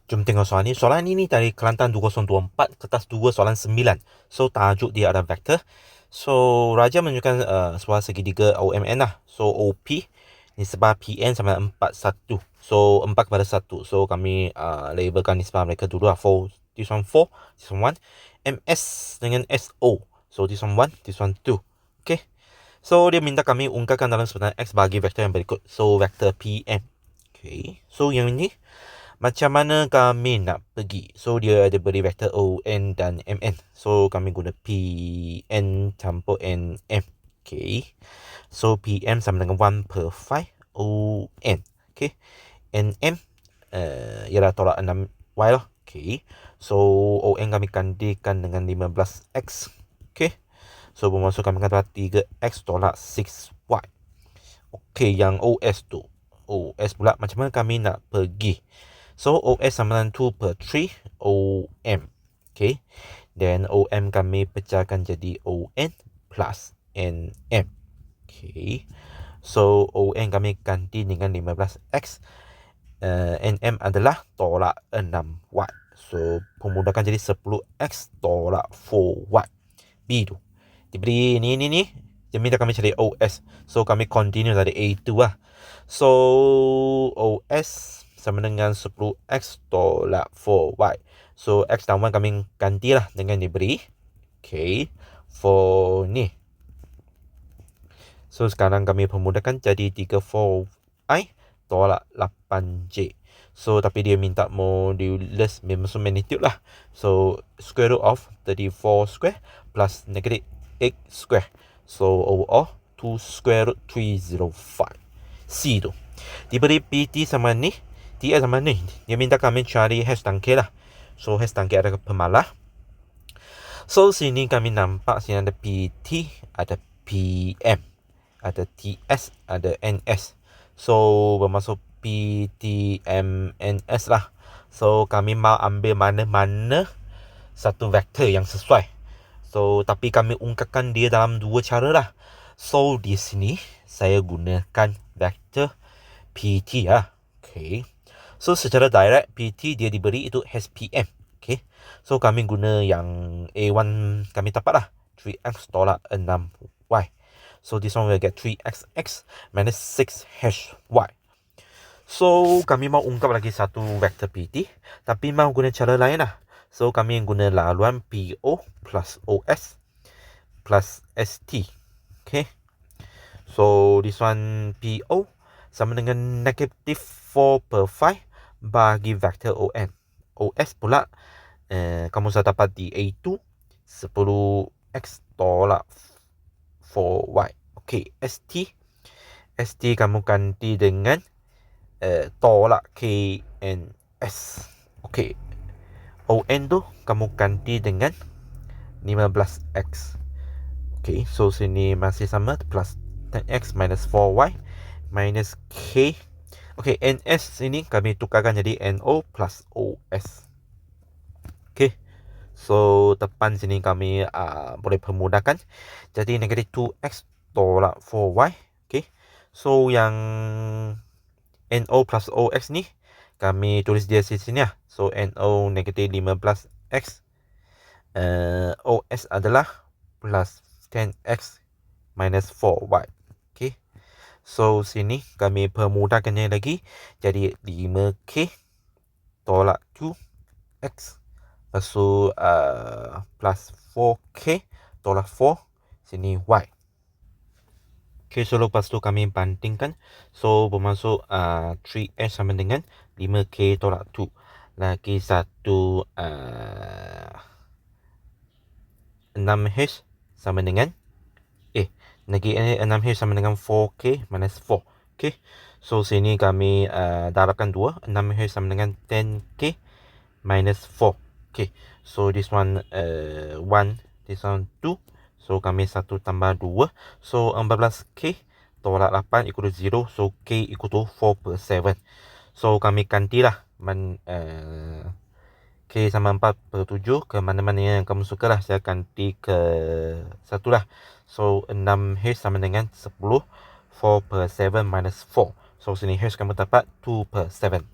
Jom tengok soalan ni. Soalan ni dari Kelantan 2024, kertas 2 soalan 9. So tajuk dia ada vektor. So Raja menunjukkan sebuah segitiga OMN lah. So OP nisbah PN sama 4:1. So 4 kepada 1. So kami labelkan nisbah mereka dulu lah. For this one 4, this one 1. MS dengan SO. So this one 1, this one 2. Okay. So dia minta kami ungkapkan dalam sebutan X bagi vektor yang berikut. So vektor PM. Okay. So yang ini macam mana kami nak pergi? So dia ada beri vektor ON dan MN. So kami guna PN campur NM. Okay. So PM sama dengan 1/5 ON. Okay. NM ialah tolak 6Y lah. Okay. So ON kami gantikan dengan 15X. Okay. So bermaksud kami akan dapat 3X tolak 6Y. Okay, yang OS tu. OS pula macam mana kami nak pergi? So OS sama dengan 2/3 OM. Okay. Then OM kami pecahkan jadi ON plus NM. Okay. So ON kami ganti dengan 15X. NM adalah tolak 6Y. So pemudahkan jadi 10X tolak 4Y. B tu. Diberi ni. Dia minta kami cari OS. So kami continue dari A2 lah. So OS sama dengan 10X tolak 4Y. So X dan Y kami gantilah dengan diberi. Okay. For ni. So sekarang kami pemudahkan jadi 34I tolak 8J. So tapi dia minta modulus magnitude lah. So square root of 34 square plus negative 8 square. So overall 2 square root 305. C tu. Diberi PT sama ni. TS sama ni. Dia minta kami cari hash dan K lah. So hash dan K ada pemalah. So sini kami nampak sini ada PT, ada PM, ada TS, ada NS. So bermaksud PTMNS lah. So kami mau ambil mana-mana satu vektor yang sesuai. So tapi kami ungkapkan dia dalam dua cara lah. So di sini saya gunakan vektor PT lah. Okay. So secara direct PT dia diberi itu HPM. Okay. So kami guna yang A1 kami dapat lah. 3x tolak 6y. So this one will get 3xx minus 6hy. So kami mau ungkap lagi satu vektor PT. Tapi mau guna cara lain lah. So kami guna laluan PO plus OS plus ST. Okay. So this one PO sama dengan negative 4/5 bagi vektor ON. OS pula kamu sudah dapat di A2 10x tolak 4y. Okay, ST kamu ganti dengan tolak KNS. Okay, ON tu kamu ganti dengan 15x. Okay, so sini masih sama plus 10x minus 4y minus K. Okay, NS ini kami tukarkan jadi NO plus OS. Okay. So depan sini kami boleh permudahkan. Jadi negatif 2x tolak 4y. Okay. So yang NO plus OX ni kami tulis dia di sini lah. So NO negatif 15x. OS adalah plus 10x minus 4y. Okay. So sini kami permudahkannya lagi. Jadi 5k tolak 2x. Lepas tu plus 4k tolak 4. Sini y. Okay, so lepas tu kami bandingkan. So bermaksud 3x sama dengan 5k tolak 2. Lagi satu 6h sama dengan lagi 6h sama dengan 4k minus 4. Okay. So sini kami darabkan 2. 6h sama dengan 10k minus 4. Okay. So this one 1. This one 2. So kami 1 tambah 2. So 14k tolak 8 equal to 0. So k equal to 4/7. So kami gantilah K sama 4/7 ke mana-mana yang kamu suka lah. Saya ganti ke 1 lah. So 6H sama dengan 10. 4/7 minus 4. So sini H kamu dapat 2/7.